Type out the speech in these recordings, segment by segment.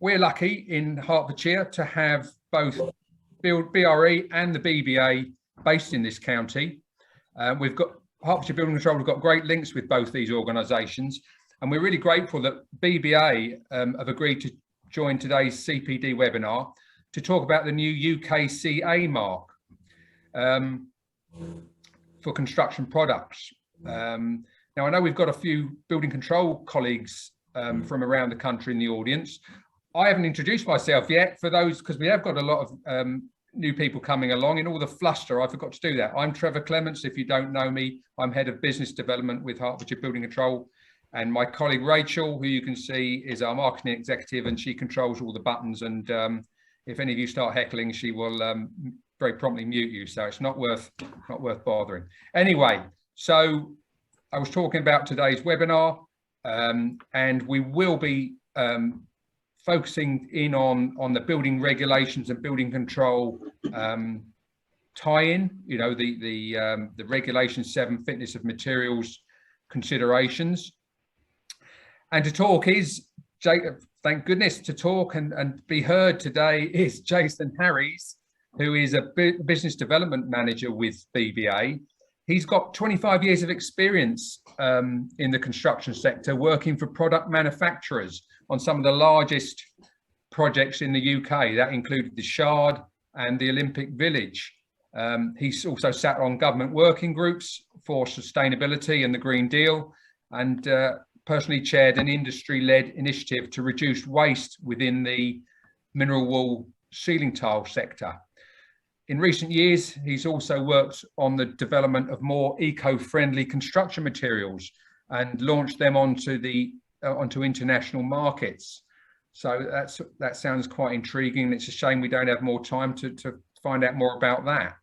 we're lucky in Hertfordshire to have both BRE and the BBA based in this county. We've got Hertfordshire Building Control, we've got great links with both these organisations, and we're really grateful that BBA have agreed to join today's CPD webinar to talk about the new UKCA mark for construction products. Now, I know we've got a few building control colleagues from around the country in the audience. I haven't introduced myself yet for those, because we have got a lot of new people coming along. In all the fluster, I forgot to do that. I'm Trevor Clements. If you don't know me, I'm Head of Business Development with Hertfordshire Building Control. And my colleague Rachel, who you can see is our marketing executive, and she controls all the buttons. And if any of you start heckling, she will very promptly mute you. So it's not worth bothering. Anyway, so I was talking about today's webinar, and we will be focusing in on the building regulations and building control tie-in. You know, the Regulation 7 fitness of materials considerations. And to talk is, thank goodness, to talk and be heard today is Jason Harries, who is a business development manager with BBA. He's got 25 years of experience in the construction sector, working for product manufacturers on some of the largest projects in the UK. That included the Shard and the Olympic Village. He's also sat on government working groups for sustainability and the Green Deal, and personally chaired an industry-led initiative to reduce waste within the mineral wool ceiling tile sector. In recent years, he's also worked on the development of more eco-friendly construction materials and launched them onto international markets. So that sounds quite intriguing, and it's a shame we don't have more time to find out more about that.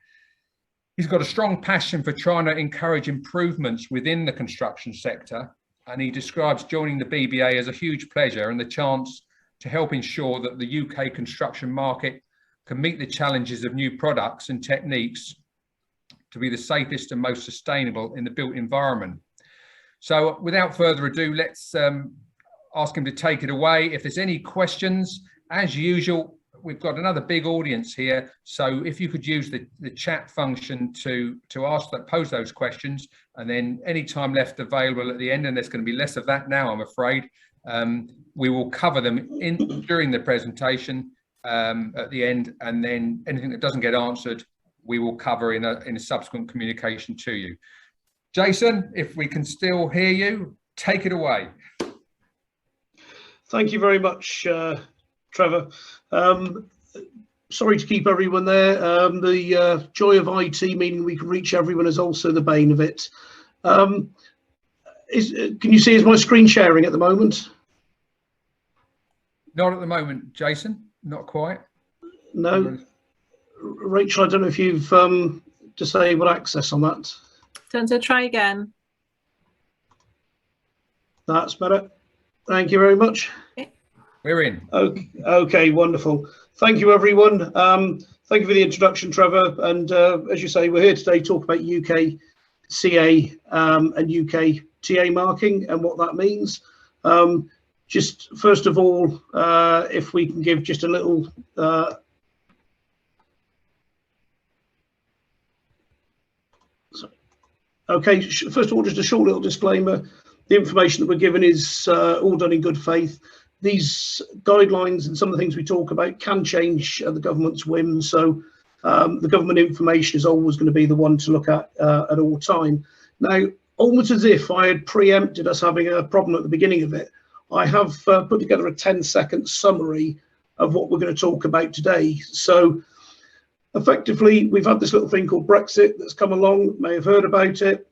He's got a strong passion for trying to encourage improvements within the construction sector, and he describes joining the BBA as a huge pleasure and the chance to help ensure that the UK construction market can meet the challenges of new products and techniques to be the safest and most sustainable in the built environment. So without further ado, let's ask him to take it away. If there's any questions, as usual, we've got another big audience here. So if you could use the chat function to pose those questions, and then any time left available at the end, and there's going to be less of that now, I'm afraid, we will cover them during the presentation at the end, and then anything that doesn't get answered, we will cover in a subsequent communication to you. Jason, if we can still hear you, take it away. Thank you very much, Trevor. Sorry to keep everyone there. The joy of IT, meaning we can reach everyone, is also the bane of it. Can you see, is my screen sharing at the moment? Not at the moment, Jason. Not quite. No. Rachel, I don't know if you've disabled access on that. Don't try again. That's better. Thank you very much. We're in. Okay, wonderful. Thank you, everyone. Thank you for the introduction, Trevor. And as you say, we're here today to talk about UKCA and UKTA marking and what that means. Just first of all, if we can give just a little okay, first of all, just a short little disclaimer. The information that we're given is all done in good faith. These guidelines and some of the things we talk about can change at the government's whim. So the government information is always going to be the one to look at all time. Now, almost as if I had preempted us having a problem at the beginning of it, I have put together a 10-second summary of what we're going to talk about today. So effectively, we've had this little thing called Brexit that's come along, may have heard about it.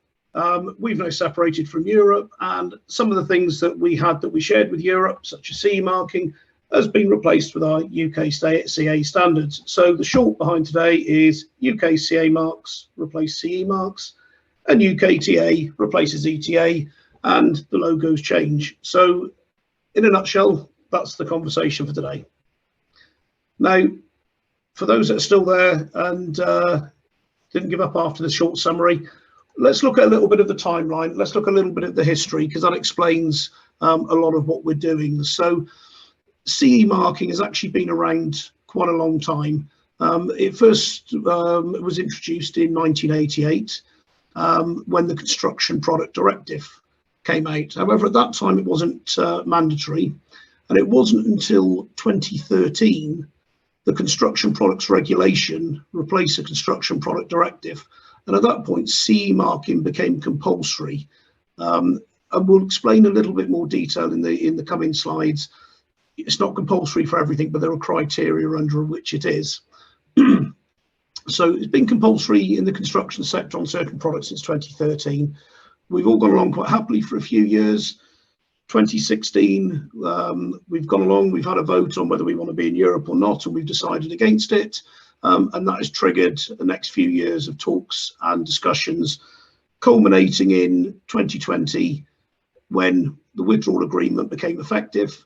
We've now separated from Europe, and some of the things that we had that we shared with Europe, such as CE marking, has been replaced with our UKCA standards. So the short behind today is UKCA marks replace CE marks, and UKTA replaces ETA, and the logos change. So in a nutshell, that's the conversation for today. Now, for those that are still there and didn't give up after the short summary, let's look at a little bit of the timeline. Let's look a little bit at the history, because that explains a lot of what we're doing. So CE marking has actually been around quite a long time. It first was introduced in 1988 when the Construction Product Directive came out. However, at that time it wasn't mandatory, and it wasn't until 2013 the Construction Products Regulation replaced the Construction Product Directive, and at that point CE marking became compulsory. And we'll explain a little bit more detail in the coming slides. It's not compulsory for everything, but there are criteria under which it is. So it's been compulsory in the construction sector on certain products since 2013. We've all gone along quite happily for a few years. 2016, we've gone along, we've had a vote on whether we want to be in Europe or not, and we've decided against it. And that has triggered the next few years of talks and discussions, culminating in 2020 when the withdrawal agreement became effective.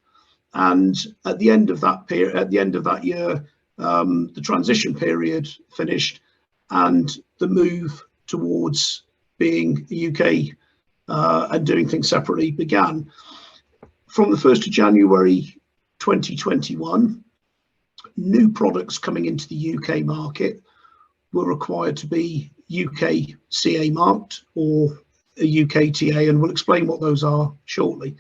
And at the end of that period, at the end of that year, the transition period finished, and the move towards being the UK and doing things separately began. From the 1st of January 2021, new products coming into the UK market were required to be UKCA marked or a UKTA, and we'll explain what those are shortly.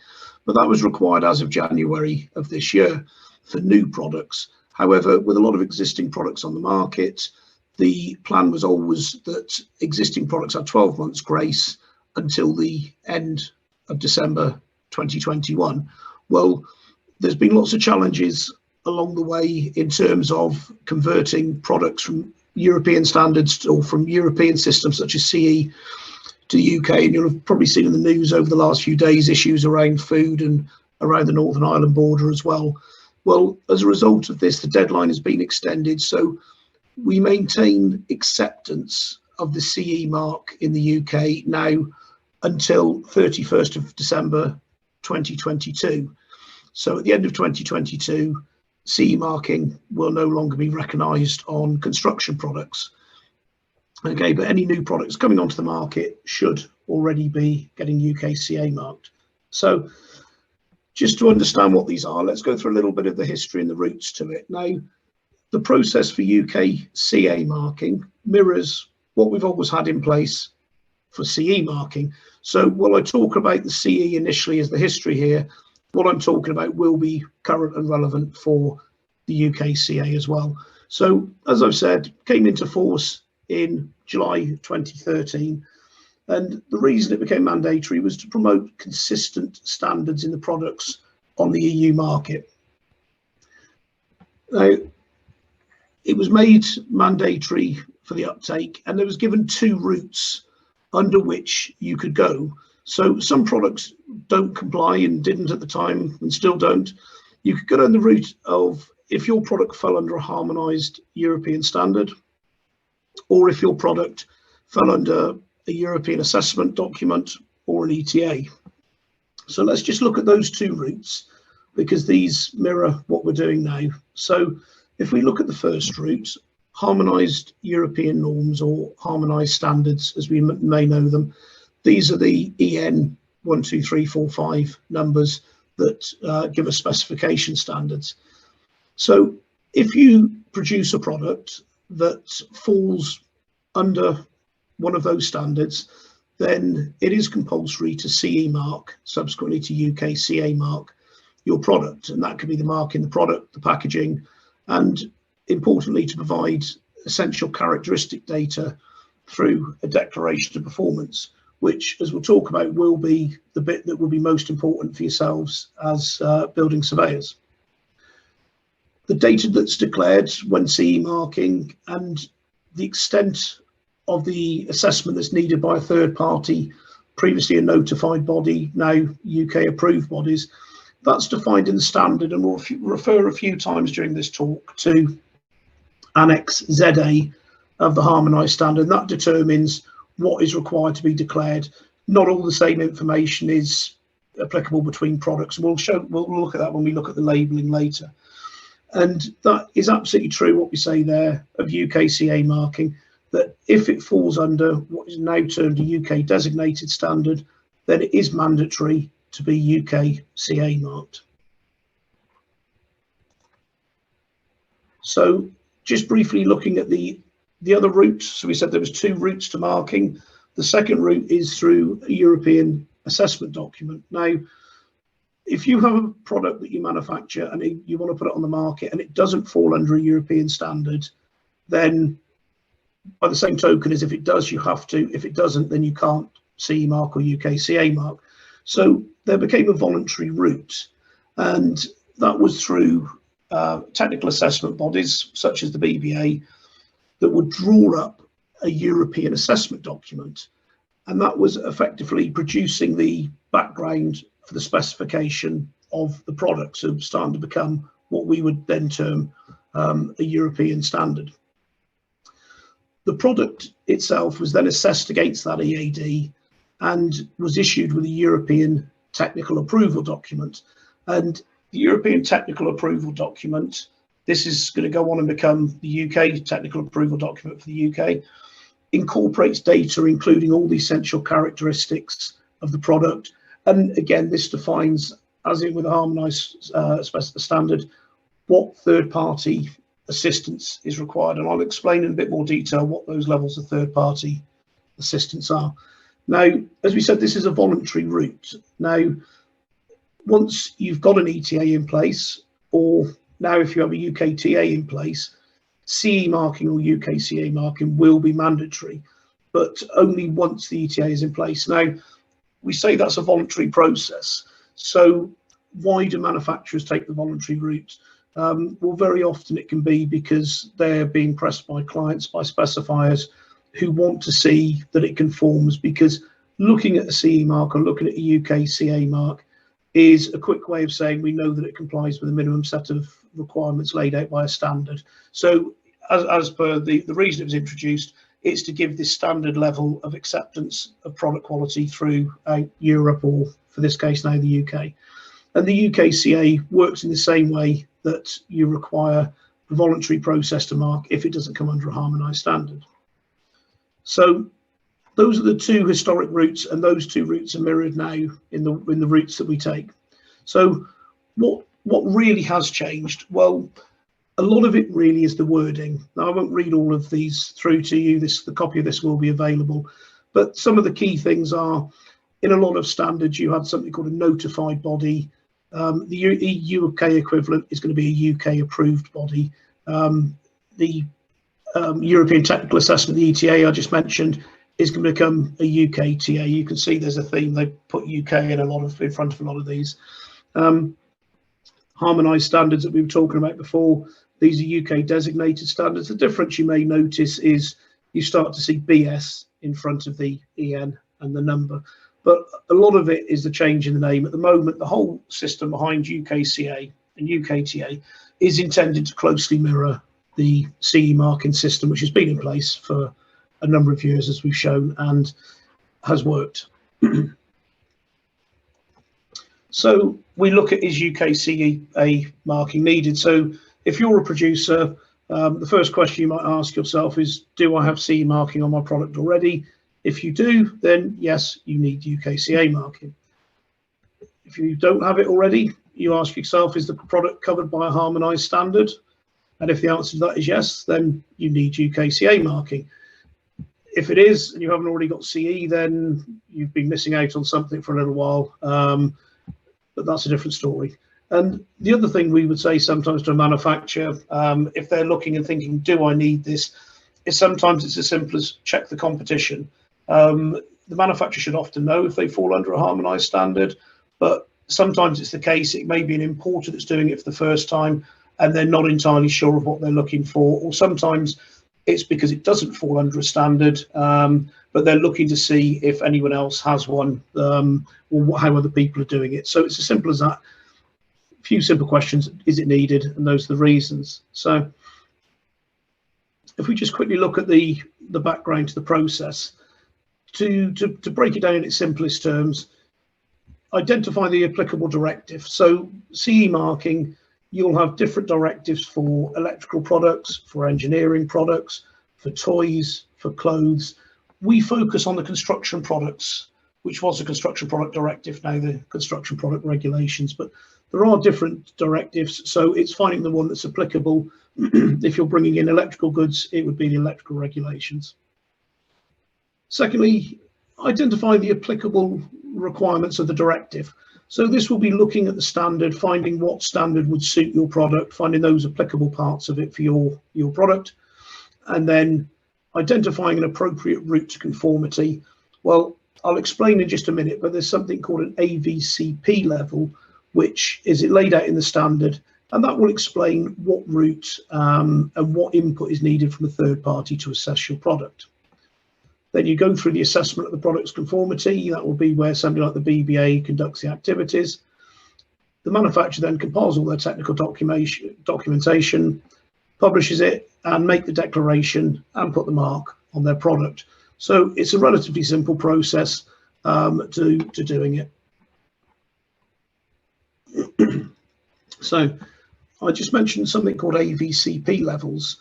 But that was required as of January of this year for new products. However, with a lot of existing products on the market, the plan was always that existing products had 12 months grace until the end of December 2021. Well, there's been lots of challenges along the way in terms of converting products from European standards or from European systems such as CE to UK, and you'll have probably seen in the news over the last few days issues around food and around the Northern Ireland border as well. Well, as a result of this, the deadline has been extended, so we maintain acceptance of the CE mark in the UK now until 31st of December 2022. So at the end of 2022, CE marking will no longer be recognised on construction products. Okay, but any new products coming onto the market should already be getting UKCA marked. So just to understand what these are, let's go through a little bit of the history and the roots to it. Now, the process for UKCA marking mirrors what we've always had in place for CE marking. So while I talk about the CE initially as the history here, what I'm talking about will be current and relevant for the UKCA as well. So as I've said, came into force in July 2013. And the reason it became mandatory was to promote consistent standards in the products on the EU market. Now, it was made mandatory for the uptake, and there was given two routes under which you could go. So some products don't comply and didn't at the time and still don't. You could go down the route of if your product fell under a harmonised European standard, or if your product fell under a European assessment document or an ETA. So let's just look at those two routes because these mirror what we're doing now. So if we look at the first route, harmonised European norms or harmonised standards, as we may know them, these are the EN 1, 2, 3, 4, 5 numbers that give us specification standards. So if you produce a product that falls under one of those standards, then it is compulsory to CE mark, subsequently to UKCA mark, your product. And that could be the mark in the product, the packaging, and importantly, to provide essential characteristic data through a declaration of performance, which, as we'll talk about, will be the bit that will be most important for yourselves as building surveyors. The data that's declared when CE marking and the extent of the assessment that's needed by a third party, previously a notified body, now UK approved bodies, that's defined in the standard, and we'll refer a few times during this talk to Annex ZA of the Harmonised Standard. That determines what is required to be declared. Not all the same information is applicable between products. We'll look at that when we look at the labelling later. And that is absolutely true what we say there of UKCA marking, that if it falls under what is now termed a UK designated standard, then it is mandatory to be UKCA marked. So just briefly looking at the other routes. So we said there was 2 routes to marking. The second route is through a European assessment document. Now, if you have a product that you manufacture and you want to put it on the market and it doesn't fall under a European standard, then by the same token as if it does, you have to. If it doesn't, then you can't CE mark or UKCA mark. So there became a voluntary route, and that was through technical assessment bodies such as the BBA that would draw up a European assessment document, and that was effectively producing the background for the specification of the product, so starting to become what we would then term a European standard. The product itself was then assessed against that EAD and was issued with a European technical approval document. And the European technical approval document, this is going to go on and become the UK technical approval document for the UK, incorporates data including all the essential characteristics of the product. And again, this defines, as in with a harmonised standard, what third-party assistance is required. And I'll explain in a bit more detail what those levels of third-party assistance are. Now, as we said, this is a voluntary route. Now, once you've got an ETA in place, or now if you have a UKTA in place, CE marking or UKCA marking will be mandatory, but only once the ETA is in place. Now, we say that's a voluntary process. So why do manufacturers take the voluntary route? Well, very often it can be because they're being pressed by clients, by specifiers who want to see that it conforms, because looking at a CE mark or looking at a UKCA mark is a quick way of saying we know that it complies with a minimum set of requirements laid out by a standard. So as per the reason it was introduced, it's to give this standard level of acceptance of product quality through Europe, or for this case now the UK. And the UKCA works in the same way that you require a voluntary process to mark if it doesn't come under a harmonised standard. So those are the 2 historic routes, and those 2 routes are mirrored now in the routes that we take. So what really has changed? Well, a lot of it really is the wording. Now, I won't read all of these through to you. The copy of this will be available, but some of the key things are, in a lot of standards, you had something called a notified body. The UK equivalent is going to be a UK approved body. The European Technical Assessment, the ETA I just mentioned, is going to become a UKTA. You can see there's a theme. They put UK in front of a lot of these. Harmonised standards that we were talking about before, these are UK designated standards. The difference you may notice is you start to see BS in front of the EN and the number, but a lot of it is the change in the name. At the moment, the whole system behind UKCA and UKTA is intended to closely mirror the CE marking system, which has been in place for a number of years, as we've shown, and has worked. So we look at, is UKCA marking needed? So if you're a producer, the first question you might ask yourself is, do I have CE marking on my product already? If you do, then yes, you need UKCA marking. If you don't have it already, you ask yourself, is the product covered by a harmonised standard? And if the answer to that is yes, then you need UKCA marking. If it is, and you haven't already got CE, then you've been missing out on something for a little while, but that's a different story. And the other thing we would say sometimes to a manufacturer, if they're looking and thinking, do I need this, is sometimes it's as simple as check the competition. The manufacturer should often know if they fall under a harmonised standard, but sometimes it's the case, it may be an importer that's doing it for the first time and they're not entirely sure of what they're looking for, or sometimes it's because it doesn't fall under a standard, but they're looking to see if anyone else has one, or how other people are doing it. So it's as simple as that. A few simple questions: is it needed? And those are the reasons. So if we just quickly look at the background to the process, to break it down in its simplest terms, identify the applicable directive. So CE marking, you'll have different directives for electrical products, for engineering products, for toys, for clothes. We focus on the construction products, which was a construction product directive, now the construction product regulations, but there are different directives. So it's finding the one that's applicable If you're bringing in electrical goods, it would be the electrical regulations. Secondly, identify the applicable requirements of the directive. So this will be looking at the standard, finding what standard would suit your product, finding those applicable parts of it for your product, and then identifying an appropriate route to conformity. Well, I'll explain in just a minute, but there's something called an AVCP level, which is laid out in the standard, and that will explain what route and what input is needed from a third party to assess your product. Then you go through the assessment of the product's conformity. That will be where somebody like the BBA conducts the activities. The manufacturer then compiles all their technical documentation, publishes it, and make the declaration and put the mark on their product. So it's a relatively simple process to doing it. So I just mentioned something called AVCP levels.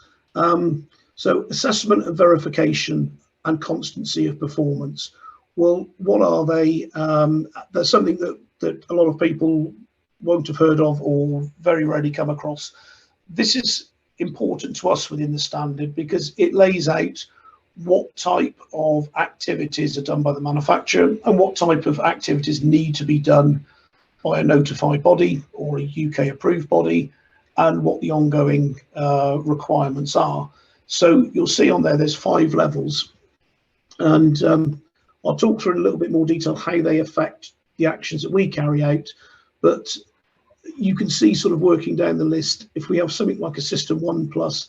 So assessment and verification and constancy of performance. Well, what are they? There's something that a lot of people won't have heard of or very rarely come across. This is important to us within the standard because it lays out what type of activities are done by the manufacturer and what type of activities need to be done by a notified body or a UK approved body, and what the ongoing requirements are. So you'll see on there's 5 levels. And I'll talk through in a little bit more detail how they affect the actions that we carry out. But you can see sort of working down the list, if we have something like a System 1+,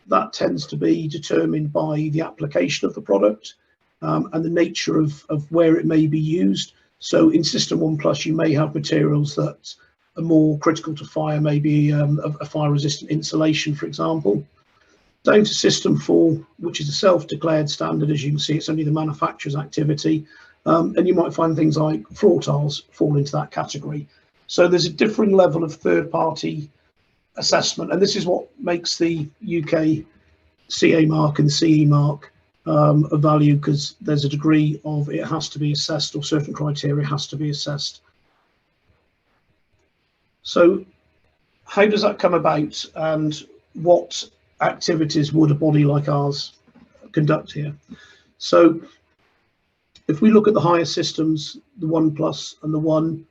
that tends to be determined by the application of the product and the nature of where it may be used. So in System 1+, you may have materials that are more critical to fire, maybe a fire-resistant insulation, for example. Down to System 4, which is a self-declared standard. As you can see, it's only the manufacturer's activity. And you might find things like floor tiles fall into that category. So there's a differing level of third-party assessment. And this is what makes the UKCA mark and the CE mark of value, because there's a degree of it has to be assessed, or certain criteria has to be assessed. So how does that come about, and what activities would a body like ours conduct here? So if we look at the higher systems, the 1+ and the 1,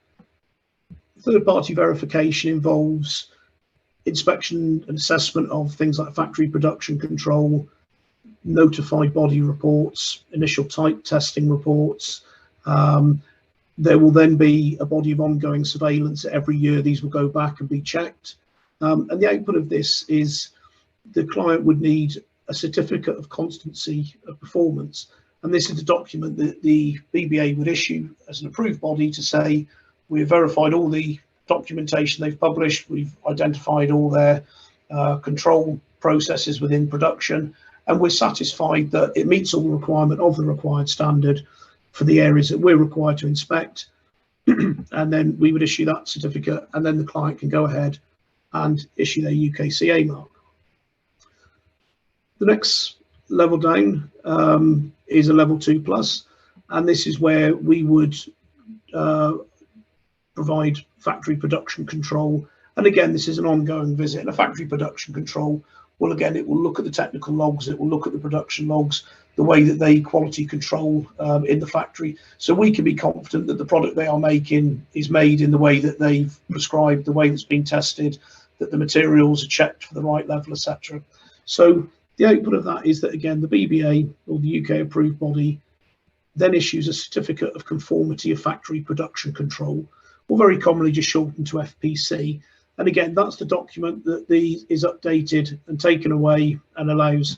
third-party verification involves inspection and assessment of things like factory production control, notified body reports, initial type testing reports. There will then be a body of ongoing surveillance. Every year these will go back and be checked. And the output of this is the client would need a certificate of constancy of performance. And this is the document that the BBA would issue as an approved body to say, we've verified all the documentation they've published, we've identified all their control processes within production, and we're satisfied that it meets all the requirement of the required standard for the areas that we're required to inspect. And then we would issue that certificate, and then the client can go ahead and issue their UKCA mark. The next level down is a level 2+, and this is where we would provide factory production control. And again, this is an ongoing visit. And a factory production control, well, again, it will look at the technical logs, it will look at the production logs, the way that they quality control in the factory. So we can be confident that the product they are making is made in the way that they've prescribed, the way that's been tested, that the materials are checked for the right level, etc. So the output of that is that, again, the BBA, or the UK approved body, then issues a certificate of conformity of factory production control, or very commonly just shortened to FPC. And again, that's the document that is updated and taken away and allows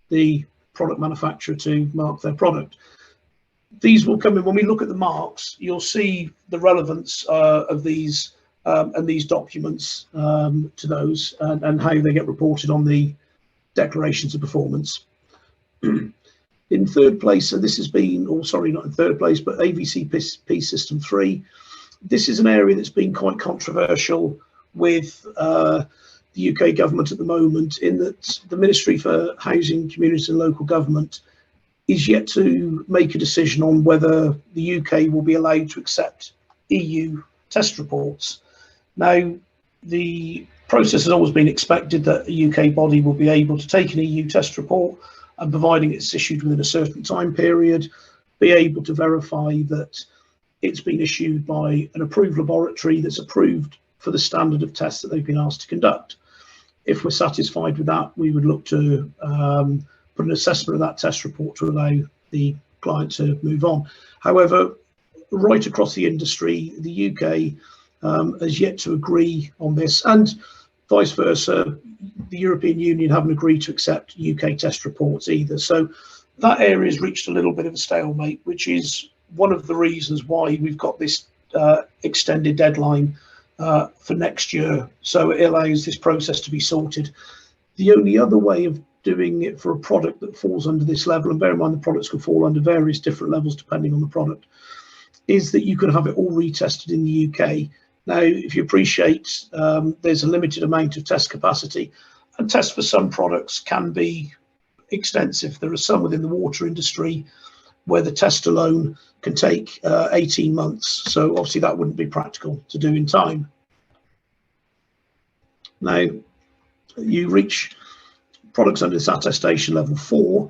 the product manufacturer to mark their product. These will come in, when we look at the marks, you'll see the relevance of these and these documents to those, and how they get reported on the declarations of performance. In third place, and this has been, or sorry, not in third place, but AVCP System 3, this is an area that's been quite controversial with the UK government at the moment, in that the Ministry for Housing, Community and Local Government is yet to make a decision on whether the UK will be allowed to accept EU test reports. Now, the process has always been expected that a UK body will be able to take an EU test report and, providing it's issued within a certain time period, be able to verify that it's been issued by an approved laboratory that's approved for the standard of tests that they've been asked to conduct. If we're satisfied with that, we would look to put an assessment of that test report to allow the client to move on. However, right across the industry, the UK has yet to agree on this, and vice versa, the European Union haven't agreed to accept UK test reports either. So that area has reached a little bit of a stalemate, which is one of the reasons why we've got this extended deadline for next year. So it allows this process to be sorted. The only other way of doing it for a product that falls under this level, and bear in mind the products can fall under various different levels depending on the product, is that you can have it all retested in the UK. Now, if you appreciate, there's a limited amount of test capacity, and tests for some products can be extensive. There are some within the water industry where the test alone can take 18 months. So obviously that wouldn't be practical to do in time. Now, you reach products under this attestation level 4,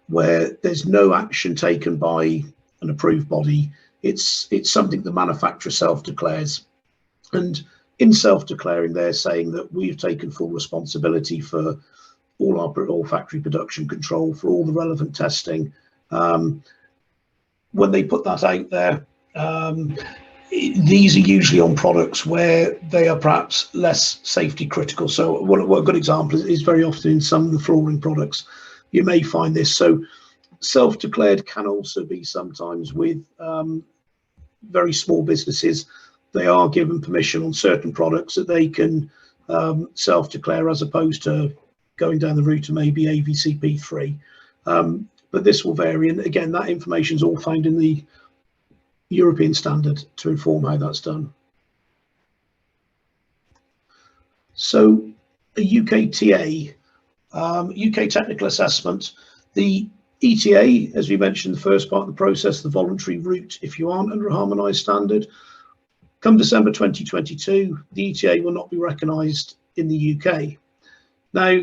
where there's no action taken by an approved body. It's something the manufacturer self-declares. And in self-declaring, they're saying that we've taken full responsibility for all factory production control, for all the relevant testing. When they put that out there, these are usually on products where they are perhaps less safety critical. So what a good example is very often in some of the flooring products, you may find this. So self-declared can also be sometimes with very small businesses. They are given permission on certain products that they can self-declare, as opposed to going down the route of maybe AVCP3. But this will vary, and again, that information is all found in the European standard to inform how that's done. So a UKTA, UK Technical Assessment, the ETA, as we mentioned, the first part of the process, the voluntary route if you aren't under a harmonised standard. Come December 2022, the ETA will not be recognised in the UK. Now,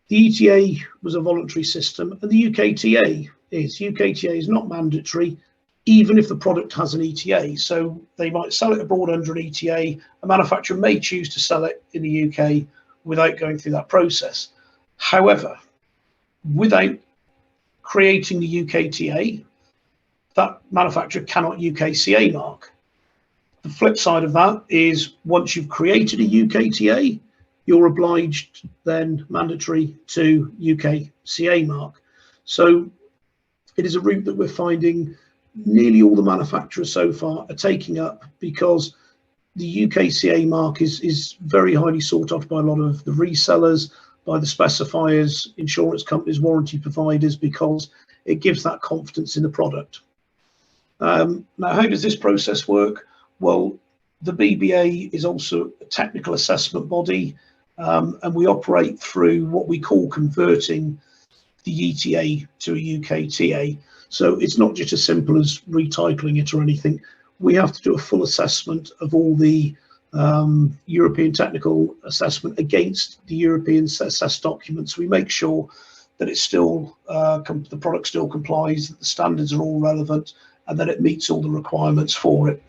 the ETA was a voluntary system, and the UKTA is. UKTA is not mandatory, even if the product has an ETA. So they might sell it abroad under an ETA. A manufacturer may choose to sell it in the UK without going through that process. However, without creating the UKTA, that manufacturer cannot UKCA mark. The flip side of that is, once you've created a UKTA, you're obliged then mandatory to UKCA mark. So it is a route that we're finding nearly all the manufacturers so far are taking up, because the UKCA mark is very highly sought after by a lot of the resellers, by the specifiers, insurance companies, warranty providers, because it gives that confidence in the product. Now, how does this process work? Well, the BBA is also a technical assessment body, and we operate through what we call converting the ETA to a UKTA. So it's not just as simple as retitling it or anything. We have to do a full assessment of all the European technical assessment against the European assessed documents. We make sure that it's still the product still complies, that the standards are all relevant, and that it meets all the requirements for it.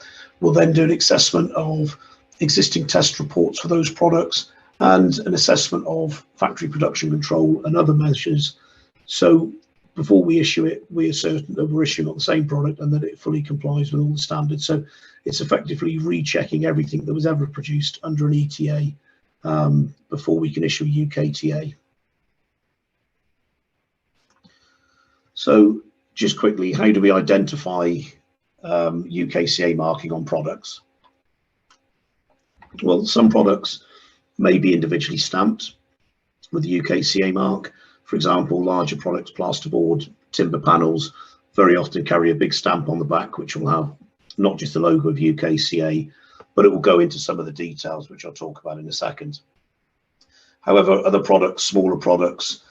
We'll then do an assessment of existing test reports for those products and an assessment of factory production control and other measures. So before we issue it, we are certain that we're issuing on the same product and that it fully complies with all the standards. So it's effectively rechecking everything that was ever produced under an ETA before we can issue a UKTA. So just quickly, how do we identify UKCA marking on products? Well, some products may be individually stamped with the UKCA mark. For example, larger products, plasterboard, timber panels, very often carry a big stamp on the back, which will have not just the logo of UKCA, but it will go into some of the details, which I'll talk about in a second. However, other products, smaller products,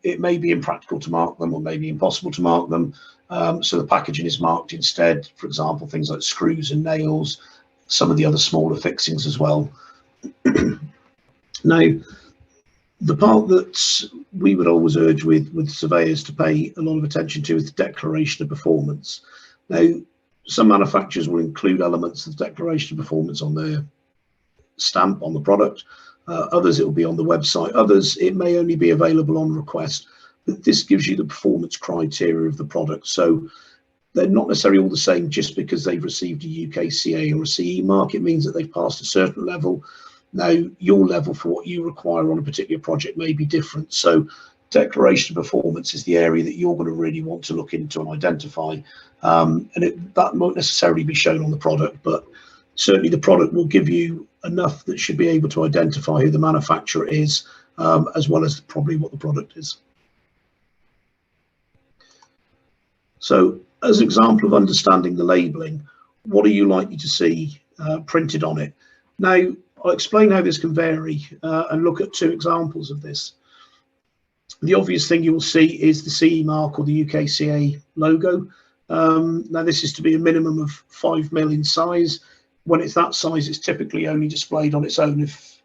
it may be impractical to mark them, or maybe impossible to mark them. So the packaging is marked instead. For example, things like screws and nails, some of the other smaller fixings as well. Now, the part that we would always urge with surveyors to pay a lot of attention to is the declaration of performance. Now, some manufacturers will include elements of declaration of performance on their stamp on the product. Others, it will be on the website. Others, it may only be available on request. But this gives you the performance criteria of the product. So they're not necessarily all the same just because they've received a UKCA or a CE mark. It means that they've passed a certain level. Now, your level for what you require on a particular project may be different. So declaration of performance is the area that you're going to really want to look into and identify. That won't necessarily be shown on the product, but certainly the product will give you enough that should be able to identify who the manufacturer is, as well as probably what the product is. So as an example of understanding the labelling, what are you likely to see printed on it? Now, I'll explain how this can vary and look at two examples of this. The obvious thing you will see is the CE mark or the UKCA logo. Now, this is to be a minimum of 5mm in size. When it's that size, it's typically only displayed on its own. If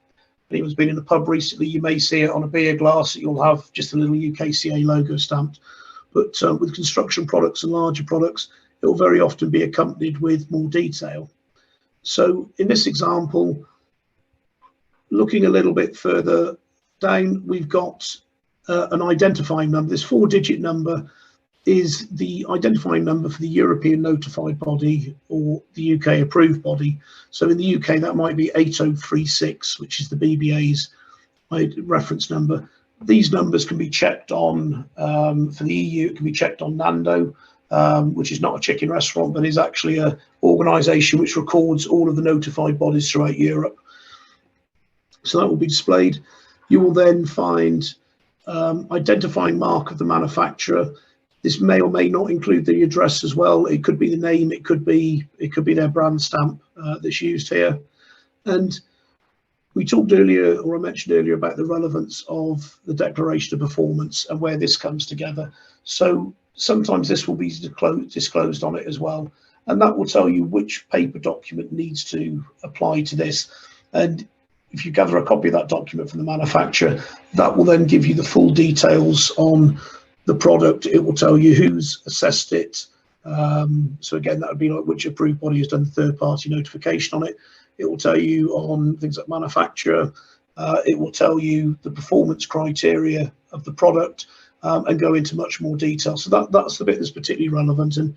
anyone's been in a pub recently, you may see it on a beer glass. You'll have just a little UKCA logo stamped. But with construction products and larger products, it will very often be accompanied with more detail. So in this example, looking a little bit further down, we've got an identifying number. This 4-digit number is the identifying number for the European notified body or the UK approved body. So in the UK, that might be 8036, which is the BBA's reference number. These numbers can be checked on, for the EU, it can be checked on Nando, which is not a chicken restaurant, but is actually an organisation which records all of the notified bodies throughout Europe. So that will be displayed. You will then find identifying mark of the manufacturer. This may or may not include the address as well. It could be the name, it could be their brand stamp that's used here. And we talked earlier, or I mentioned earlier, about the relevance of the declaration of performance and where this comes together. So sometimes this will be disclosed on it as well. And that will tell you which paper document needs to apply to this. And if you gather a copy of that document from the manufacturer, that will then give you the full details on the product. It will tell you who's assessed it. So again, that would be like which approved body has done the third-party notification on it. It will tell you on things like manufacturer. It will tell you the performance criteria of the product and go into much more detail. So that's the bit that's particularly relevant. And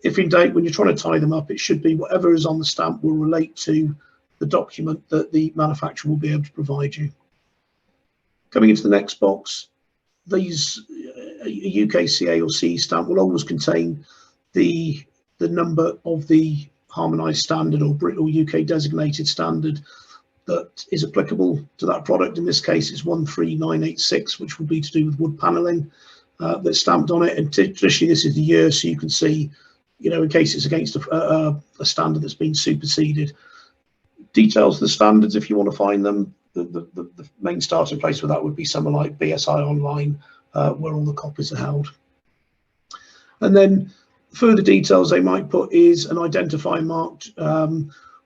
if in doubt, when you're trying to tie them up, it should be whatever is on the stamp will relate to the document that the manufacturer will be able to provide you. Coming into the next box, these UKCA or CE stamp will always contain the number of the Harmonised Standard or UK designated standard that is applicable to that product. In this case, it's 13986, which will be to do with wood panelling that's stamped on it. And traditionally, this is the year, so you can see, in case it's against a standard that's been superseded. Details of the standards, if you want to find them, the main starting place with that would be somewhere like BSI Online, where all the copies are held. And then further details they might put is an identifying mark,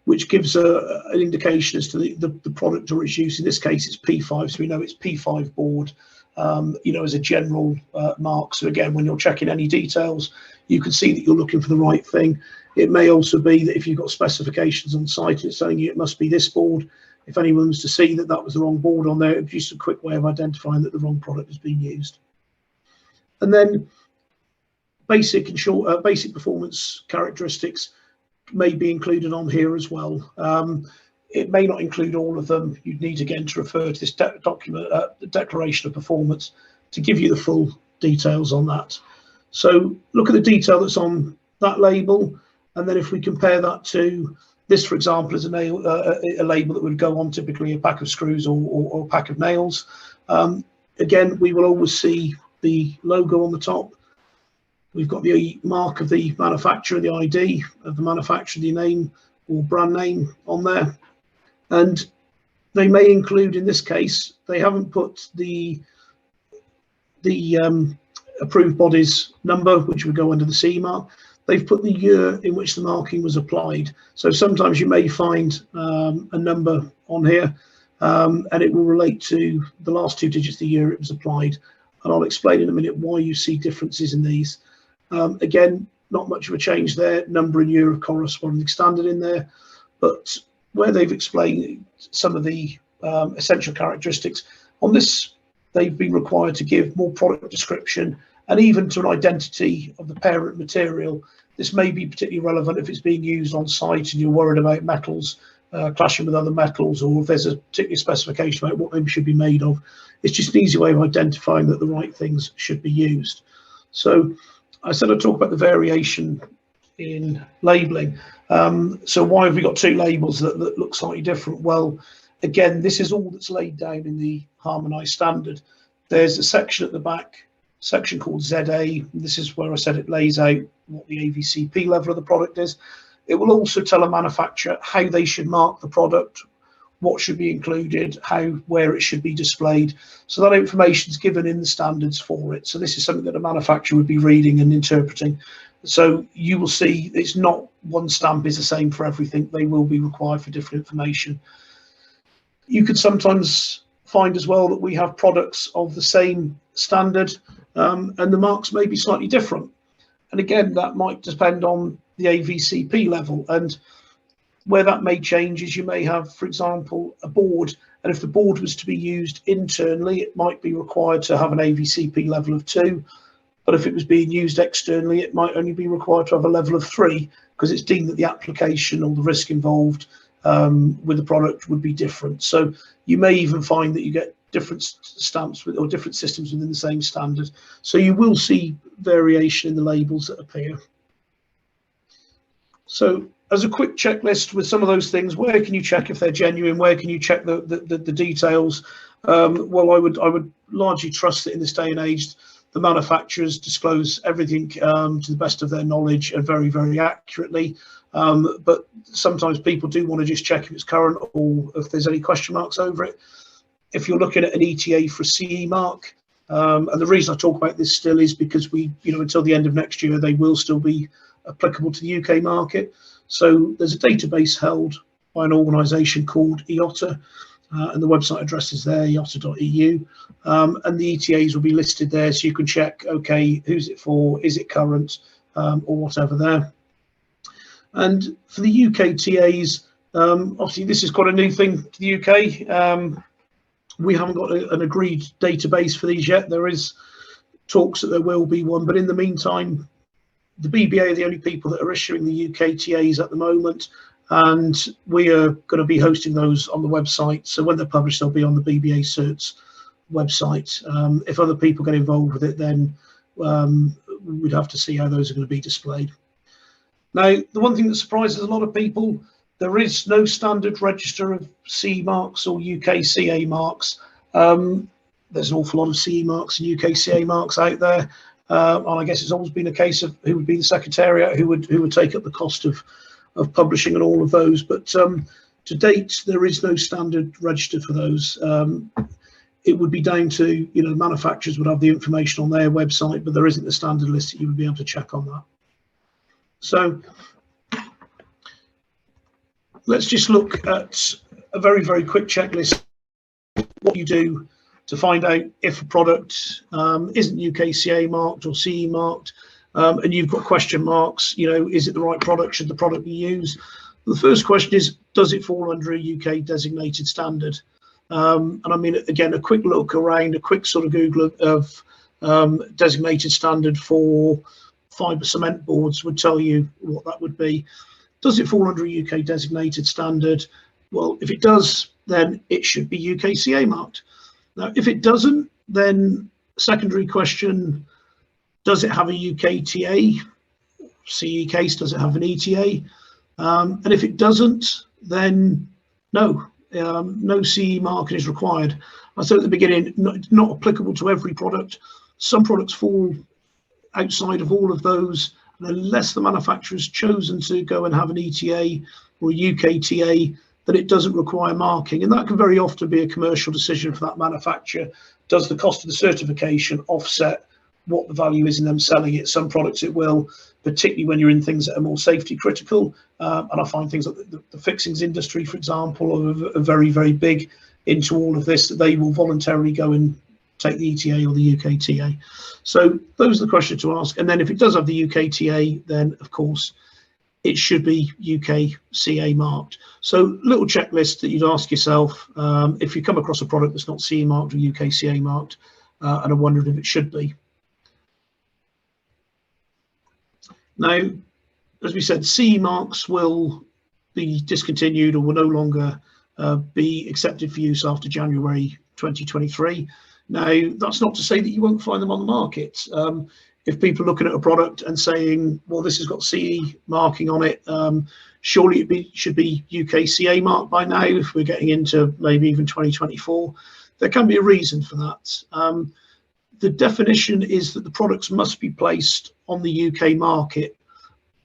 which gives an indication as to the product or its use. In this case, it's P5, so we know it's P5 board, as a general mark. So again, when you're checking any details, you can see that you're looking for the right thing. It may also be that if you've got specifications on site, it's telling you it must be this board. If anyone was to see that that was the wrong board on there, it'd be just a quick way of identifying that the wrong product has been used. And then basic and short, basic performance characteristics may be included on here as well. It may not include all of them. You'd need again to refer to this document, the declaration of performance, to give you the full details on that. So look at the detail that's on that label, and then if we compare that to this, for example, is a label that would go on typically a pack of screws or a pack of nails. Again, we will always see the logo on the top. We've got the mark of the manufacturer, the ID of the manufacturer, the name or brand name on there. And they may include, in this case, they haven't put the approved body's number, which would go under the CE mark. they've put the year in which the marking was applied. So sometimes you may find a number on here, and it will relate to the last 2 digits of the year it was applied. And I'll explain in a minute why you see differences in these. Again, not much of a change there, number and year of corresponding standard in there, but where they've explained some of the essential characteristics, on this they've been required to give more product description and even to an identity of the parent material. This may be particularly relevant if it's being used on site and you're worried about metals clashing with other metals, or if there's a particular specification about what they should be made of. It's just an easy way of identifying that the right things should be used. So I said I'd talk about the variation in labelling. So why have we got 2 labels that look slightly different? Well, again, this is all that's laid down in the Harmonised Standard. There's a section at the back, section called ZA. This is where I said it lays out what the AVCP level of the product is. It will also tell a manufacturer how they should mark the product, what should be included, where it should be displayed. So that information is given in the standards for it. So this is something that a manufacturer would be reading and interpreting. So you will see it's not one stamp is the same for everything. They will be required for different information. You could sometimes find as well that we have products of the same standard and the marks may be slightly different. And again, that might depend on the AVCP level, and where that may change is you may have, for example, a board, and if the board was to be used internally, it might be required to have an AVCP level of 2, but if it was being used externally, it might only be required to have a level of 3, because it's deemed that the application or the risk involved with the product would be different. So you may even find that you get different stamps or different systems within the same standard. So you will see variation in the labels that appear. So as a quick checklist with some of those things, where can you check if they're genuine? Where can you check the details? Well, I would largely trust that in this day and age, the manufacturers disclose everything to the best of their knowledge and very, very accurately. But sometimes people do want to just check if it's current or if there's any question marks over it. If you're looking at an ETA for a CE mark, and the reason I talk about this still is because until the end of next year, they will still be applicable to the UK market. So there's a database held by an organisation called EOTA, and the website address is there, eota.eu, and the ETAs will be listed there, so you can check, okay, who's it for, is it current, or whatever there. And for the UKTAs, obviously this is quite a new thing to the UK. We haven't got an agreed database for these yet. There is talks that there will be one, but in the meantime, the BBA are the only people that are issuing the UKTAs at the moment, and we are going to be hosting those on the website. So when they're published, they'll be on the BBA Certs website. If other people get involved with it, then we'd have to see how those are going to be displayed. Now, the one thing that surprises a lot of people, there is no standard register of CE marks or UKCA marks. There's an awful lot of CE marks and UKCA marks out there. And I guess it's always been a case of who would be the secretariat, who would take up the cost of publishing and all of those. But to date, there is no standard register for those. It would be down to, manufacturers would have the information on their website, but there isn't a standard list that you would be able to check on that. So let's just look at a very, very quick checklist. What you do to find out if a product isn't UKCA marked or CE marked, and you've got question marks, is it the right product? Should the product be used? The first question is, does it fall under a UK designated standard? And I mean, again, a quick look around, a quick sort of Google of designated standard for fibre cement boards would tell you what that would be. Does it fall under a UK designated standard? Well, if it does, then it should be UKCA marked. Now, if it doesn't, then secondary question, does it have a UKTA? CE case, does it have an ETA? And if it doesn't, then no, no CE marking is required. I said at the beginning, not applicable to every product. Some products fall outside of all of those, and unless the manufacturer has chosen to go and have an ETA or a UKTA, then it doesn't require marking. And that can very often be a commercial decision for that manufacturer. Does the cost of the certification offset what the value is in them selling it? Some products it will, particularly when you're in things that are more safety critical. And I find things like the fixings industry, for example, are very, very big into all of this, that they will voluntarily go and take the ETA or the UKTA. So those are the questions to ask. And then if it does have the UKTA, then of course it should be UKCA marked. So little checklist that you'd ask yourself if you come across a product that's not CE marked or UKCA marked, and I wondered if it should be. Now, as we said, CE marks will be discontinued or will no longer be accepted for use after January 2023. Now, that's not to say that you won't find them on the market. If people are looking at a product and saying, well, this has got CE marking on it, surely it should be UKCA marked by now if we're getting into maybe even 2024. There can be a reason for that. The definition is that the products must be placed on the UK market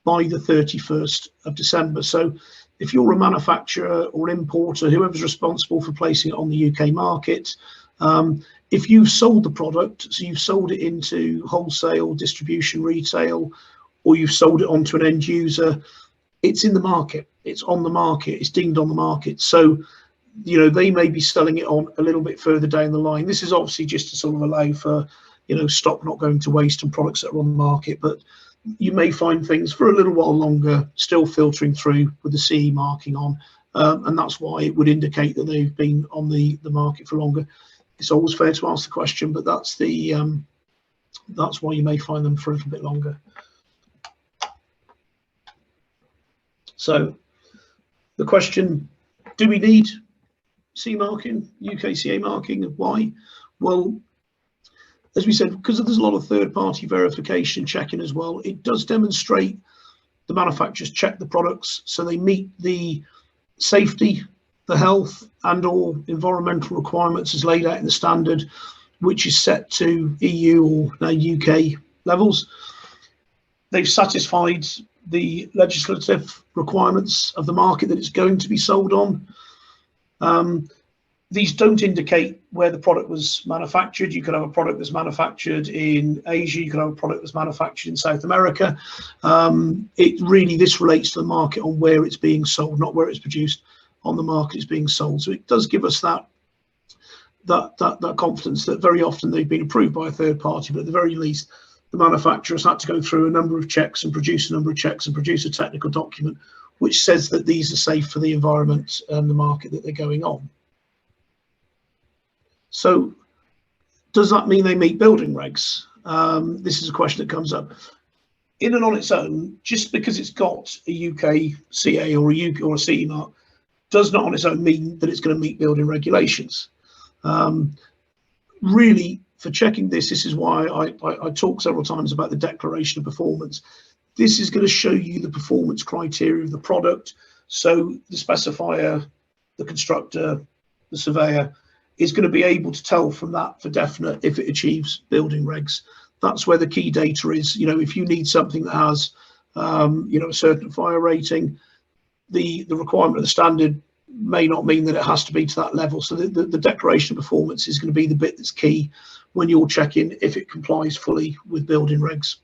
by the 31st of December. So if you're a manufacturer or importer, whoever's responsible for placing it on the UK market, if you've sold the product, so you've sold it into wholesale, distribution, retail, or you've sold it onto an end user, it's in the market, it's on the market, it's deemed on the market. So, you know, they may be selling it on a little bit further down the line. This is obviously just to sort of allow for, you know, stock not going to waste and products that are on the market, but you may find things for a little while longer still filtering through with the CE marking on, and that's why it would indicate that they've been on the market for longer. It's always fair to ask the question, but that's the that's why you may find them for a little bit longer. So the question, do we need CE marking, UKCA marking? Why? Well, as we said, because there's a lot of third-party verification checking as well, it does demonstrate the manufacturers check the products so they meet the safety, the health and or environmental requirements as laid out in the standard, which is set to EU or now UK levels. They've satisfied the legislative requirements of the market that it's going to be sold on. These don't indicate where the product was manufactured. You could have a product that's manufactured in Asia, you could have a product that's manufactured in South America. This relates to the market on where it's being sold, not where it's produced. On the market it's being sold. So it does give us that confidence that very often they've been approved by a third party, but at the very least the manufacturers had to go through a number of checks and produce a number of checks and produce a technical document which says that these are safe for the environment and the market that they're going on. So does that mean they meet building regs? This is a question that comes up. In and on its own, just because it's got a UKCA or a CE mark does not on its own mean that it's going to meet building regulations. Really, for checking this is why I talk several times about the declaration of performance. This is going to show you the performance criteria of the product. So the specifier, the constructor, the surveyor is going to be able to tell from that for definite if it achieves building regs. That's where the key data is. You know, if you need something that has, you know, a certain fire rating, the requirement of the standard may not mean that it has to be to that level. So the declaration of performance is going to be the bit that's key when you're checking if it complies fully with building regs.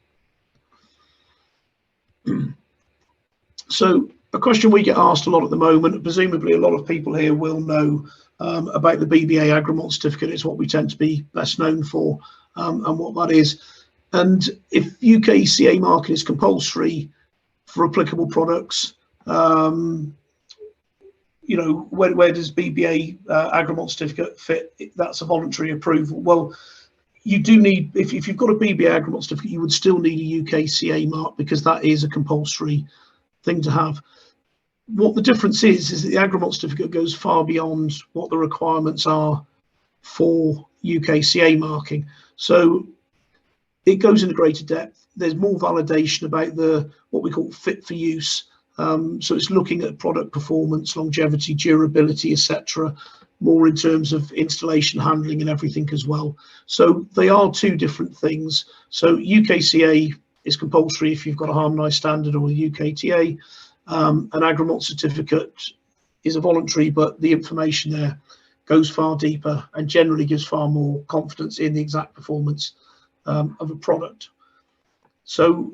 So a question we get asked a lot at the moment, presumably a lot of people here will know about the Bba Agronomy Certificate. It's what we tend to be best known for, and what that is. And if UKCA marking is compulsory for applicable products, you know, where does Bba Agronomy Certificate fit? That's a voluntary approval. Well, you do need, if you've got a Bba Agronomy Certificate, you would still need a UKCA mark because that is a compulsory thing to have. What the difference is that the Agronomy Certificate goes far beyond what the requirements are for UKCA marking. So it goes into greater depth. There's more validation about the what we call fit for use. So it's looking at product performance, longevity, durability, etc., more in terms of installation, handling and everything as well. So they are two different things. So UKCA is compulsory if you've got a Harmonised Standard or a UKTA. An Agronomy Certificate is a voluntary, but the information there goes far deeper and generally gives far more confidence in the exact performance of a product. So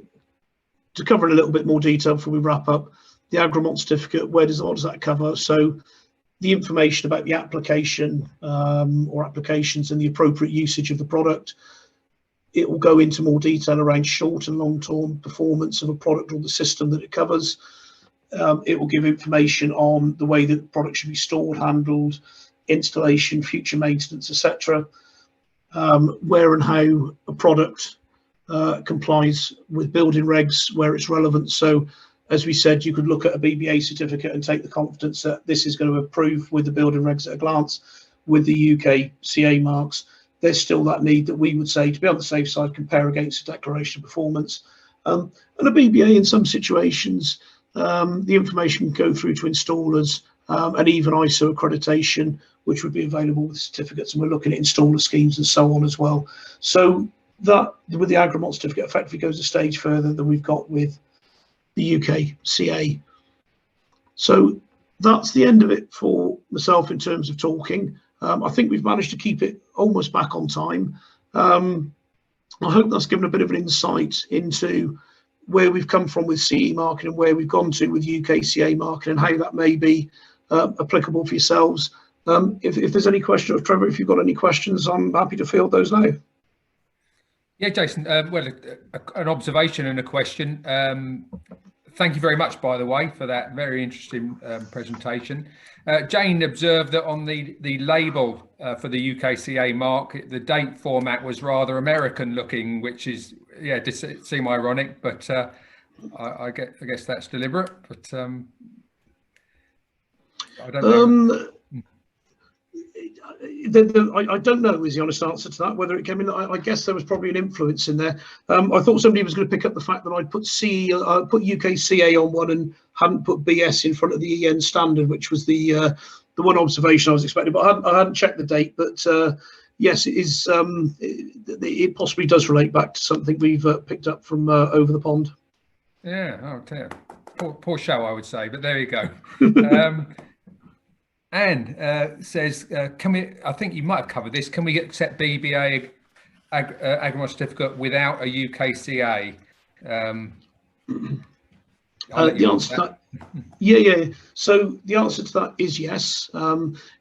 to cover in a little bit more detail before we wrap up, the Agronomy Certificate, what does that cover? So the information about the application or applications and the appropriate usage of the product. It will go into more detail around short and long-term performance of a product or the system that it covers. It will give information on the way that the product should be stored, handled, installation, future maintenance, etc. Where and how a product complies with building regs where it's relevant. So as we said, you could look at a BBA certificate and take the confidence that this is going to approve with the building regs at a glance. With the UKCA marks, there's still that need that we would say, to be on the safe side, compare against a declaration of performance. And a BBA in some situations, the information can go through to installers and even ISO accreditation, which would be available with certificates. And we're looking at installer schemes and so on as well. So that with the Agronomy certificate effectively goes a stage further than we've got with the UKCA. So that's the end of it for myself in terms of talking. I think we've managed to keep it almost back on time. I hope that's given a bit of an insight into where we've come from with CE marking and where we've gone to with UKCA marking and how that may be applicable for yourselves. If there's any questions, Trevor, if you've got any questions, I'm happy to field those now. Yeah, Jason, well, an observation and a question. Thank you very much, by the way, for that very interesting presentation. Jane observed that on the label for the UKCA mark, the date format was rather American looking, which is, yeah, did seem ironic, but I guess that's deliberate, but I don't know. I don't know is the honest answer to that, whether it came in. I guess there was probably an influence in there. I thought somebody was going to pick up the fact that I'd put put UKCA on one and hadn't put BS in front of the EN standard, which was the one observation I was expecting, but I hadn't checked the date. But yes, it is. It possibly does relate back to something we've picked up from over the pond. Yeah, oh dear. Poor show, I would say, but there you go. Anne says, can we, I think you might have covered this, can we accept BBA Agronomy Certificate without a UKCA? The answer to that, yeah. So the answer to that is yes.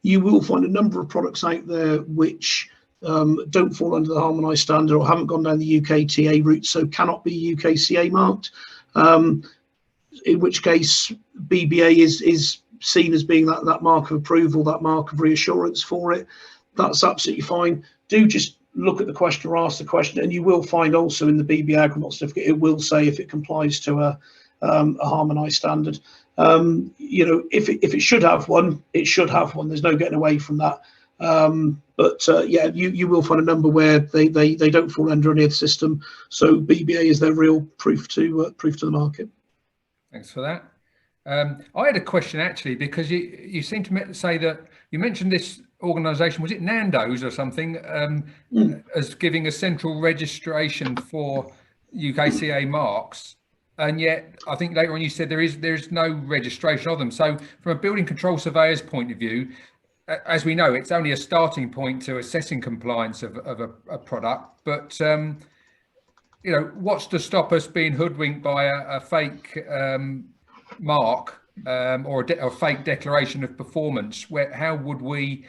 You will find a number of products out there which don't fall under the Harmonised Standard or haven't gone down the UKTA route, so cannot be UKCA marked, in which case BBA is seen as being that mark of approval, that mark of reassurance for it. That's absolutely fine. Do just look at the question or ask the question, and you will find also in the BBA Agronomy Certificate, it will say if it complies to a harmonised standard. You know, if it should have one, it should have one. There's no getting away from that. Yeah, you will find a number where they don't fall under any other system. So BBA is their real proof to the market. Thanks for that. I had a question actually, because you seem to say that you mentioned this organisation, was it Nando's or something, as giving a central registration for UKCA marks, and yet I think later on you said there is no registration of them. So from a building control surveyor's point of view, as we know, it's only a starting point to assessing compliance of a product, but you know, what's to stop us being hoodwinked by a fake mark or a fake declaration of performance? How would we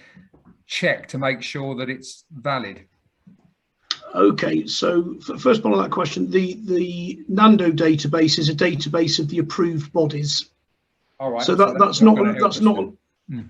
check to make sure that it's valid? Okay, so first part of that question, the Nando database is a database of the approved bodies. All right. So that's not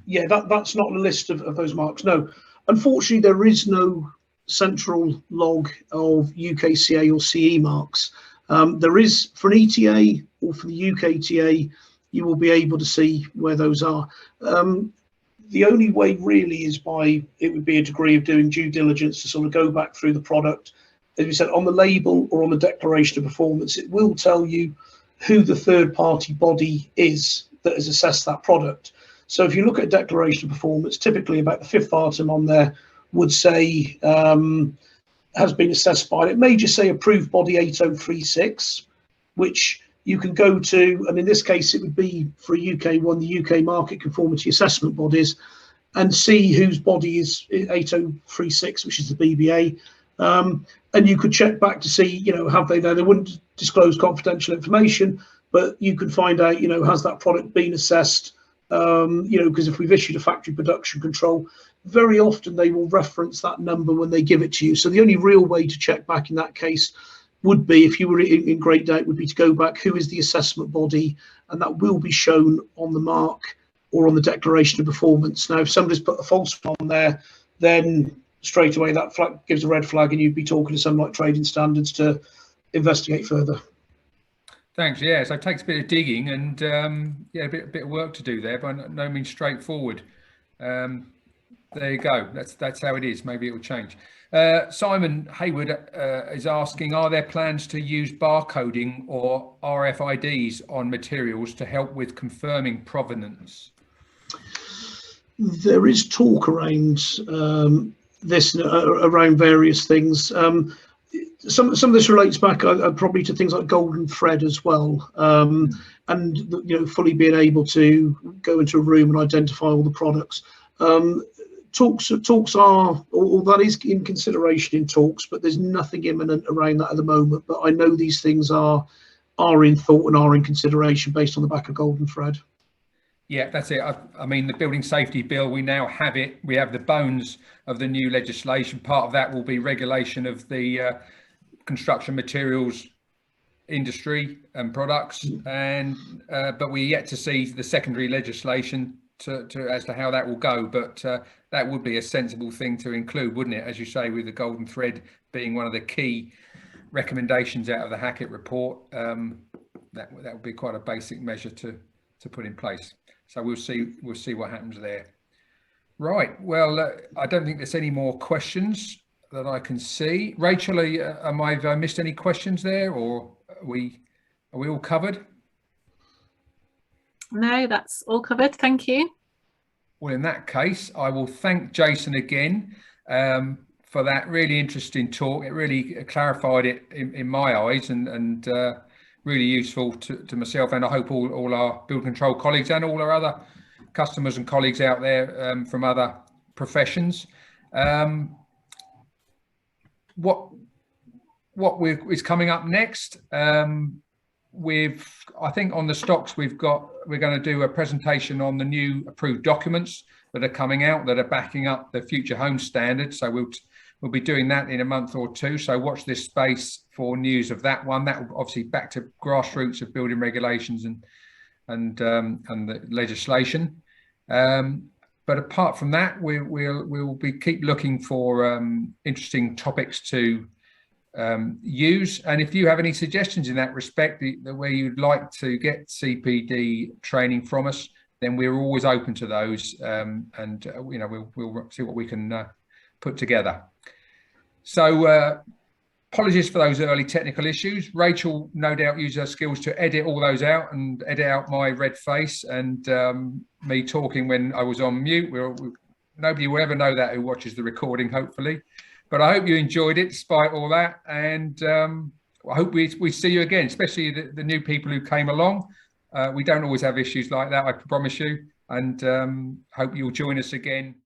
yeah, that's not a list of those marks. No, unfortunately, there is no central log of UKCA or CE marks. There is for an ETA or for the UKTA, you will be able to see where those are. The only way really is it would be a degree of doing due diligence to sort of go back through the product. As we said, on the label or on the declaration of performance, it will tell you who the third party body is that has assessed that product. So if you look at a declaration of performance, typically about the fifth item on there would say has been assessed by, it may just say approved body 8036, which you can go to, and in this case it would be for a UK one, the UK Market Conformity Assessment Bodies, and see whose body is 8036, which is the BBA. and you could check back to see, you know, have they there? They wouldn't disclose confidential information, but you can find out, you know, has that product been assessed? You know, because if we've issued a factory production control, very often they will reference that number when they give it to you. So the only real way to check back in that case would be, if you were in great doubt, would be to go back, who is the assessment body, and that will be shown on the mark or on the declaration of performance. Now, if somebody's put a false one on there, then straight away that flag gives a red flag, and you'd be talking to something like trading standards to investigate further. Thanks. Yeah, so it takes a bit of digging and yeah, a bit of work to do there, but no means straightforward. There you go. That's how it is. Maybe it will change. Simon Hayward is asking, are there plans to use barcoding or RFIDs on materials to help with confirming provenance? There is talk around this, around various things. Some of this relates back probably to things like golden thread as well, and you know, fully being able to go into a room and identify all the products. Talks are, or that is in consideration in talks, but there's nothing imminent around that at the moment. But I know these things are in thought and are in consideration based on the back of golden thread. Yeah, that's it. I mean, the building safety bill, we now have it. We have the bones of the new legislation. Part of that will be regulation of the construction materials industry and products, and but we're yet to see the secondary legislation as to how that will go. But that would be a sensible thing to include, wouldn't it? As you say, with the golden thread being one of the key recommendations out of the Hackett report, that would be quite a basic measure to put in place. So we'll see what happens there. Right. Well, I don't think there's any more questions that I can see. Rachel, have I missed any questions there, or are we all covered? No, that's all covered. Thank you. Well, in that case, I will thank Jason again for that really interesting talk. It really clarified it in my eyes, and really useful to myself, and I hope all our build control colleagues and all our other customers and colleagues out there from other professions. What is coming up next? I think on the stocks we're going to do a presentation on the new approved documents that are coming out that are backing up the future home standards. So we'll be doing that in a month or two. So watch this space for news of that one. That will obviously back to grassroots of building regulations and the legislation. But apart from that, we'll keep looking for interesting topics to use. And if you have any suggestions in that respect, the way you'd like to get CPD training from us, then we're always open to those. And you know, we'll see what we can put together. So apologies for those early technical issues. Rachel no doubt used her skills to edit all those out and edit out my red face and me talking when I was on mute. Nobody will ever know that who watches the recording, hopefully. But I hope you enjoyed it despite all that. And I hope we see you again, especially the new people who came along. We don't always have issues like that, I promise you. And hope you'll join us again.